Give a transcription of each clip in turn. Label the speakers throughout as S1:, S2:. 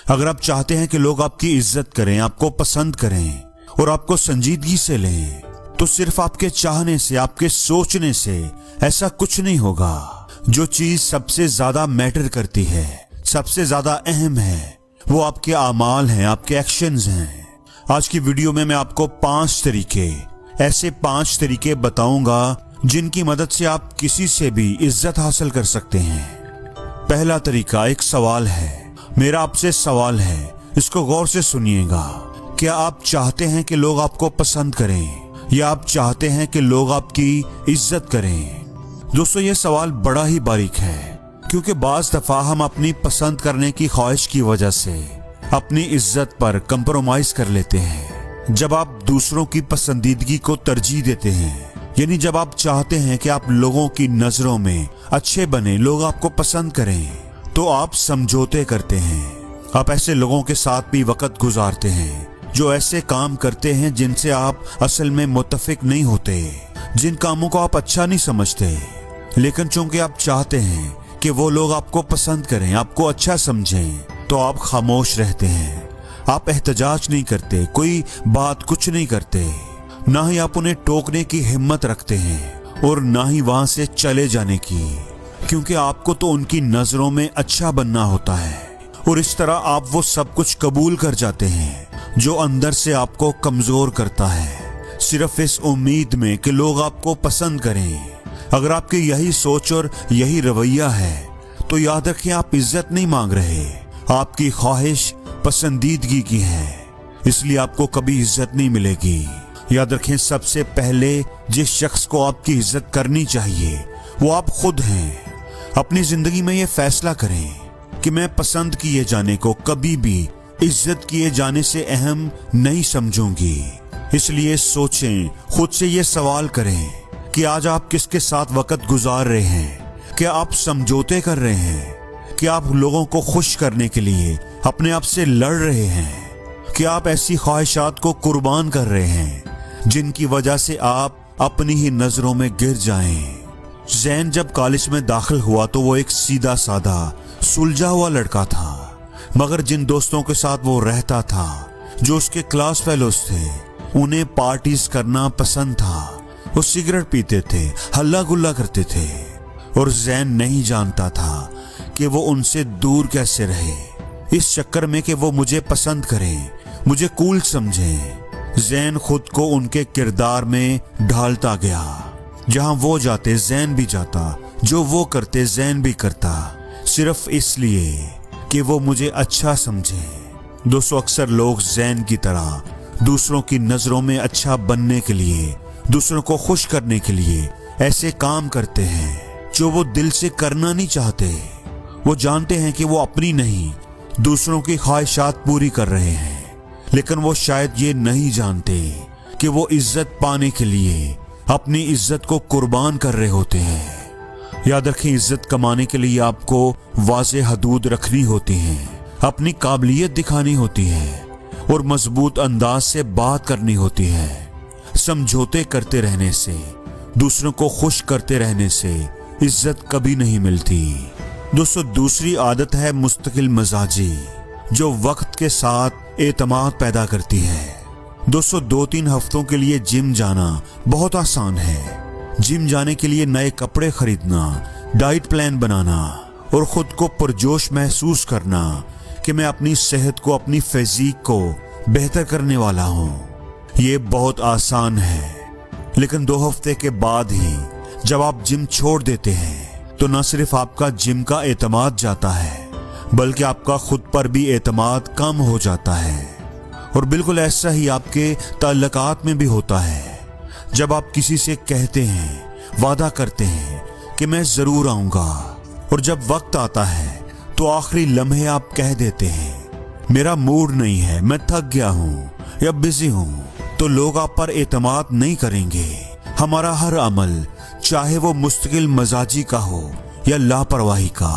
S1: अगर आप चाहते हैं कि लोग आपकी इज्जत करें, आपको पसंद करें और आपको संजीदगी से लें, तो सिर्फ आपके चाहने से, आपके सोचने से ऐसा कुछ नहीं होगा। जो चीज सबसे ज्यादा मैटर करती है, सबसे ज्यादा अहम है, वो आपके आमाल हैं, आपके एक्शंस हैं। आज की वीडियो में मैं आपको 5 तरीके, ऐसे 5 तरीके बताऊंगा जिनकी मदद से आप किसी से भी इज्जत हासिल कर सकते हैं। पहला तरीका एक सवाल है। मेरा आपसे सवाल है, इसको गौर से सुनिएगा। क्या आप चाहते हैं कि लोग आपको पसंद करें या आप चाहते हैं कि लोग आपकी इज्जत करें? दोस्तों, ये सवाल बड़ा ही बारीक है, क्योंकि बाज दफा हम अपनी पसंद करने की ख्वाहिश की वजह से अपनी इज्जत पर कंप्रोमाइज कर लेते हैं। जब आप दूसरों की पसंदीदगी को तरजीह देते हैं, यानी जब आप चाहते हैं कि आप लोगों की नजरों में अच्छे बने, लोग आपको पसंद करें, तो आप समझौते करते हैं। आप ऐसे लोगों के साथ भी वक्त गुजारते हैं जो ऐसे काम करते हैं जिनसे आप असल में मुत्तफिक नहीं होते, जिन कामों को आप अच्छा नहीं समझते, लेकिन चूंकि आप चाहते हैं कि वो लोग आपको पसंद करें, आपको अच्छा समझें, तो आप खामोश रहते हैं। आप एहतजाज नहीं करते, कोई बात कुछ नहीं करते, ना ही आप उन्हें टोकने की हिम्मत रखते हैं और ना ही वहां से चले जाने की, क्योंकि आपको तो उनकी नजरों में अच्छा बनना होता है। और इस तरह आप वो सब कुछ कबूल कर जाते हैं जो अंदर से आपको कमजोर करता है, सिर्फ इस उम्मीद में कि लोग आपको पसंद करें। अगर आपकी यही सोच और यही रवैया है, तो याद रखें आप इज्जत नहीं मांग रहे, आपकी ख्वाहिश पसंदीदगी की है, इसलिए आपको कभी इज्जत नहीं मिलेगी। याद रखें, सबसे पहले जिस शख्स को आपकी इज्जत करनी चाहिए वो आप खुद हैं। अपनी जिंदगी में ये फैसला करें कि मैं पसंद किए जाने को कभी भी इज्जत किए जाने से अहम नहीं समझूंगी। इसलिए सोचें, खुद से ये सवाल करें कि आज आप किसके साथ वक्त गुजार रहे हैं। क्या आप समझौते कर रहे हैं? क्या आप लोगों को खुश करने के लिए अपने आप से लड़ रहे हैं? क्या आप ऐसी ख्वाहिशात को कुर्बान कर रहे हैं जिनकी वजह से आप अपनी ही नजरों में गिर जाएं? ज़ैन जब कॉलेज में दाखिल हुआ तो वो एक सीधा साधा सुलझा हुआ लड़का था, मगर जिन दोस्तों के साथ वो रहता था, जो उसके क्लास फेलोज थे, उन्हें पार्टीज करना पसंद था। वो सिगरेट पीते थे, हल्ला गुल्ला करते थे, और ज़ैन नहीं जानता था कि वो उनसे दूर कैसे रहे। इस चक्कर में कि वो मुझे पसंद करें, मुझे कूल समझें, ज़ैन खुद को उनके किरदार में ढालता गया। जहां वो जाते ज़ैन भी जाता, जो वो करते ज़ैन भी करता, सिर्फ इसलिए कि वो मुझे अच्छा समझे। दोस्तों, अक्सर लोग ज़ैन की तरह दूसरों की नजरों में अच्छा बनने के लिए, दूसरों को खुश करने के लिए ऐसे काम करते हैं जो वो दिल से करना नहीं चाहते। वो जानते हैं कि वो अपनी नहीं, दूसरों की ख्वाहिशात पूरी कर रहे हैं, लेकिन वो शायद ये नहीं जानते कि वो इज्जत पाने के लिए अपनी इज्जत को कुर्बान कर रहे होते हैं। याद रखें, इज्जत कमाने के लिए आपको वाज़े हदूद रखनी होती हैं, अपनी काबिलियत दिखानी होती है और मजबूत अंदाज से बात करनी होती है। समझौते करते रहने से, दूसरों को खुश करते रहने से इज्जत कभी नहीं मिलती। दोस्तों, दूसरी आदत है मुस्तकिल मजाजी, जो वक्त के साथ एतमाद पैदा करती है। दोस्तों, 2-3 हफ्तों के लिए जिम जाना बहुत आसान है। जिम जाने के लिए नए कपड़े खरीदना, डाइट प्लान बनाना और खुद को पुरजोश महसूस करना कि मैं अपनी सेहत को, अपनी फिजिक को बेहतर करने वाला हूँ, ये बहुत आसान है। लेकिन 2 हफ्ते के बाद ही जब आप जिम छोड़ देते हैं, तो न सिर्फ आपका जिम का एतमाद जाता है, बल्कि आपका खुद पर भी एतमाद कम हो जाता है। और बिल्कुल ऐसा ही आपके ताल्लुकात में भी होता है। जब आप किसी से कहते हैं, वादा करते हैं कि मैं जरूर आऊंगा, और जब वक्त आता है तो आखिरी लम्हे आप कह देते हैं मेरा मूड नहीं है, मैं थक गया हूँ या बिजी हूँ, तो लोग आप पर एतमाद नहीं करेंगे। हमारा हर अमल, चाहे वो मुस्तकिल मजाजी का हो या लापरवाही का,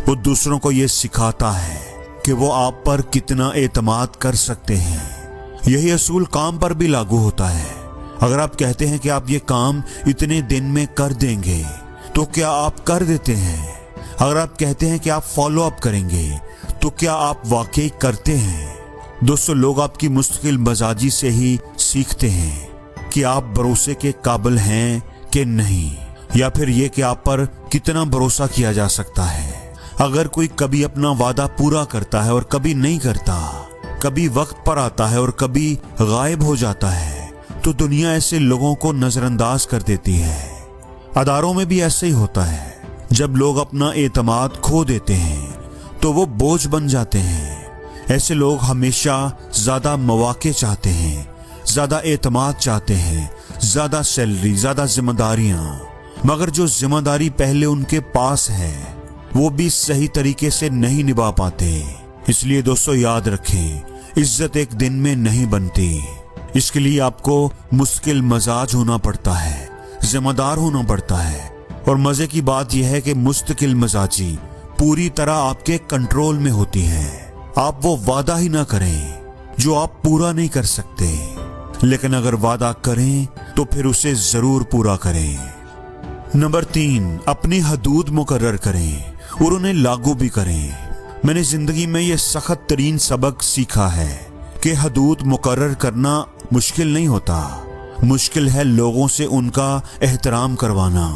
S1: वो दूसरों को ये सिखाता है कि वो आप पर कितना एतमाद कर सकते हैं। यही असूल काम पर भी लागू होता है। अगर आप कहते हैं कि आप ये काम इतने दिन में कर देंगे, तो क्या आप कर देते हैं? अगर आप कहते हैं कि आप फॉलो अप करेंगे, तो तो क्या आप वाकई करते हैं? दोस्तों, लोग आपकी मुस्तकिल मजाजी से ही सीखते हैं कि आप भरोसे के काबिल हैं कि नहीं, या फिर ये कि आप पर कितना भरोसा किया जा सकता है। अगर कोई कभी अपना वादा पूरा करता है और कभी नहीं करता, कभी वक्त पर आता है और कभी गायब हो जाता है, तो दुनिया ऐसे लोगों को नजरअंदाज कर देती है। अदारों में भी ऐसे ही होता है। जब लोग अपना एतमाद खो देते हैं तो वो बोझ बन जाते हैं। ऐसे लोग हमेशा ज्यादा मौके चाहते हैं, ज्यादा एतमाद चाहते हैं, ज्यादा सैलरी, ज्यादा जिम्मेदारियां, मगर जो जिम्मेदारी पहले उनके पास है वो भी सही तरीके से नहीं निभा पाते। इसलिए दोस्तों याद रखें, इज्जत एक दिन में नहीं बनती। इसके लिए आपको मुश्किल मजाज होना पड़ता है, जिम्मेदार होना पड़ता है। और मजे की बात यह है कि मुस्तकिल मजाजी पूरी तरह आपके कंट्रोल में होती है। आप वो वादा ही ना करें जो आप पूरा नहीं कर सकते, लेकिन अगर वादा करें तो फिर उसे जरूर पूरा करें। नंबर 3, अपनी हदूद मुकर्रर करें और उन्हें लागू भी करें। मैंने जिंदगी में ये सख्त तरीन सबक सीखा है कि हदूद मुकर्रर करना मुश्किल नहीं होता, मुश्किल है लोगों से उनका एहतराम करवाना।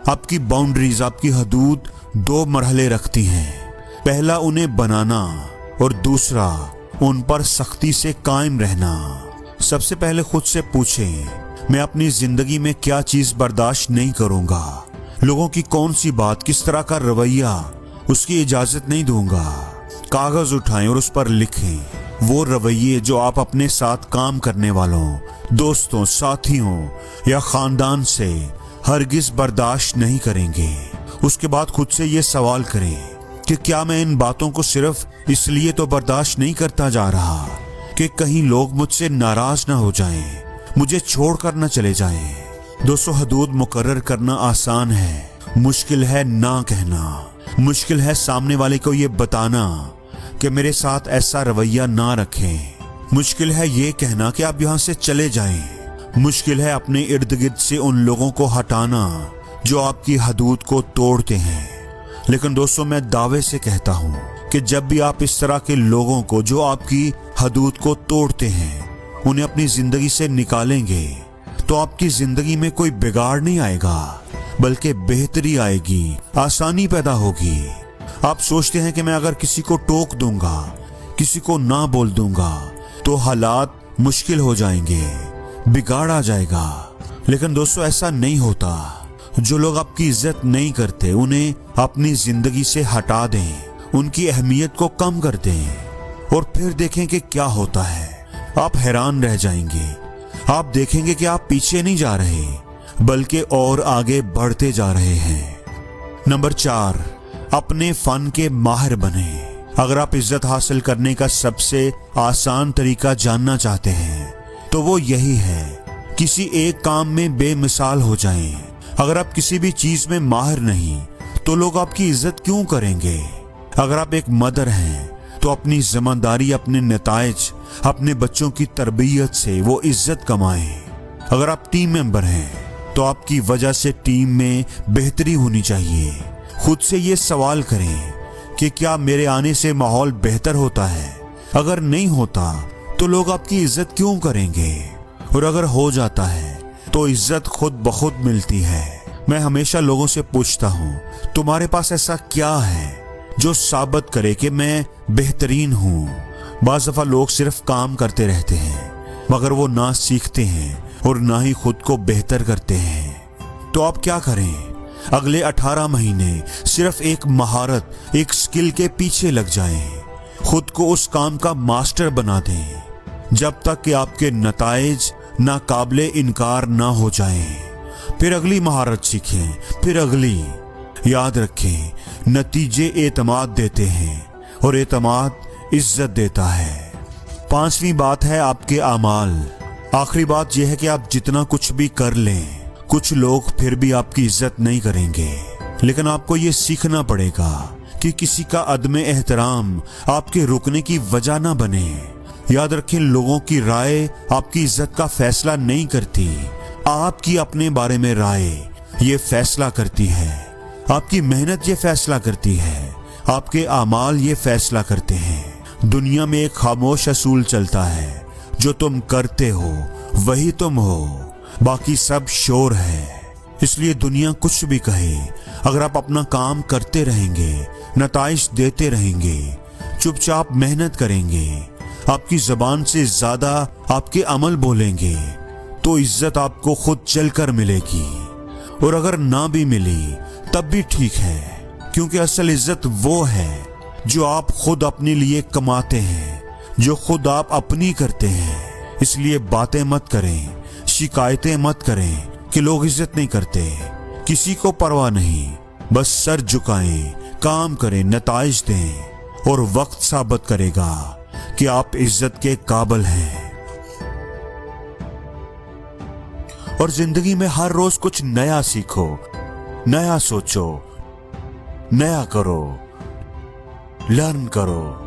S1: आपकी बाउंड्रीज, आपकी हदूद 2 मरहले रखती हैं। पहला उन्हें बनाना और दूसरा उन पर सख्ती से कायम रहना। सबसे पहले खुद से पूछें, मैं अपनी जिंदगी में क्या चीज बर्दाश्त नहीं करूंगा, लोगों की कौन सी बात, किस तरह का रवैया, उसकी इजाजत नहीं दूंगा। कागज उठाएं और उस पर लिखें वो रवैये जो आप अपने साथ काम करने वालों, दोस्तों, साथियों या खानदान से हरगिज बर्दाश्त नहीं करेंगे। उसके बाद खुद से ये सवाल करें कि क्या मैं इन बातों को सिर्फ इसलिए तो बर्दाश्त नहीं करता जा रहा कि कहीं लोग मुझसे नाराज ना हो जाएं, मुझे छोड़कर ना चले जाएं। दोस्तों, हदूद मुकर्रर करना आसान है, मुश्किल है ना कहना। मुश्किल है सामने वाले को ये बताना कि मेरे साथ ऐसा रवैया ना रखें। मुश्किल है ये कहना कि आप यहाँ से चले जाएं। मुश्किल है अपने इर्द गिर्द से उन लोगों को हटाना जो आपकी हदूद को तोड़ते हैं। लेकिन दोस्तों, मैं दावे से कहता हूँ कि जब भी आप इस तरह के लोगों को जो आपकी हदूद को तोड़ते हैं उन्हें अपनी जिंदगी से निकालेंगे तो आपकी जिंदगी में कोई बिगाड़ नहीं आएगा, बल्कि बेहतरी आएगी, आसानी पैदा होगी। आप सोचते हैं कि मैं अगर किसी को टोक दूंगा, किसी को ना बोल दूंगा तो हालात मुश्किल हो जाएंगे, बिगाड़ आ जाएगा। लेकिन दोस्तों, ऐसा नहीं होता। जो लोग आपकी इज्जत नहीं करते उन्हें अपनी जिंदगी से हटा दें, उनकी अहमियत को कम कर दें और फिर देखें कि क्या होता है। आप हैरान रह जाएंगे। आप देखेंगे कि आप पीछे नहीं जा रहे, बल्कि और आगे बढ़ते जा रहे हैं। नंबर 4, अपने फन के माहिर बने। अगर आप इज्जत हासिल करने का सबसे आसान तरीका जानना चाहते हैं तो वो यही है, किसी एक काम में बेमिसाल हो जाएं। अगर आप किसी भी चीज में माहिर नहीं तो लोग आपकी इज्जत क्यों करेंगे? अगर आप एक मदर हैं तो अपनी जिम्मेदारी, अपने नताइज, अपने बच्चों की तरबियत से वो इज्जत कमाएं। अगर आप टीम मेंबर हैं तो आपकी वजह से टीम में बेहतरी होनी चाहिए। खुद से ये सवाल करें कि क्या मेरे आने से माहौल बेहतर होता है? अगर नहीं होता तो लोग आपकी इज्जत क्यों करेंगे? और अगर हो जाता है तो इज्जत खुद ब खुद मिलती है। मैं हमेशा लोगों से पूछता हूँ, तुम्हारे पास ऐसा क्या है जो साबित करे कि मैं बेहतरीन हूँ? बाज़ दफा लोग सिर्फ काम करते रहते हैं मगर वो ना सीखते हैं और ना ही खुद को बेहतर करते हैं। तो आप क्या करें? अगले 18 महीने सिर्फ एक महारत, एक स्किल के पीछे लग जाएं। खुद को उस काम का मास्टर बना दें जब तक कि आपके नताइज नाकाबिले इनकार ना हो जाएं। फिर अगली महारत सीखें, फिर अगली। याद रखें, नतीजे एतमाद देते हैं और एतमाद इज्जत देता है। 5वीं बात है आपके आमाल। आखिरी बात यह है कि आप जितना कुछ भी कर लें, कुछ लोग फिर भी आपकी इज्जत नहीं करेंगे। लेकिन आपको ये सीखना पड़ेगा कि किसी का अदम एहतराम आपके रुकने की वजह ना बने। याद रखें, लोगों की राय आपकी इज्जत का फैसला नहीं करती। आपकी अपने बारे में राय ये फैसला करती है। आपकी मेहनत ये फैसला करती है। آپ کے اعمال یہ فیصلہ کرتے ہیں۔ دنیا میں ایک خاموش اصول چلتا ہے، جو تم کرتے ہو وہی تم ہو، باقی سب شور ہے۔ اس لیے دنیا کچھ بھی کہے، اگر آپ اپنا کام کرتے رہیں گے، نتائج دیتے رہیں گے، چپ چاپ محنت کریں گے، آپ کی زبان سے زیادہ آپ کے عمل بولیں گے، تو عزت آپ کو خود چل کر ملے گی۔ اور اگر نہ بھی ملی تب بھی ٹھیک ہے، کیونکہ اصل عزت وہ ہے جو آپ خود اپنے لیے کماتے ہیں، جو خود آپ اپنی کرتے ہیں۔ اس لیے باتیں مت کریں، شکایتیں مت کریں کہ لوگ عزت نہیں کرتے، کسی کو پرواہ نہیں، بس سر جھکائیں، کام کریں، نتائج دیں، اور وقت ثابت کرے گا کہ آپ عزت کے قابل ہیں۔ اور زندگی میں ہر روز کچھ نیا سیکھو، نیا سوچو، نیا کرو، لرن کرو۔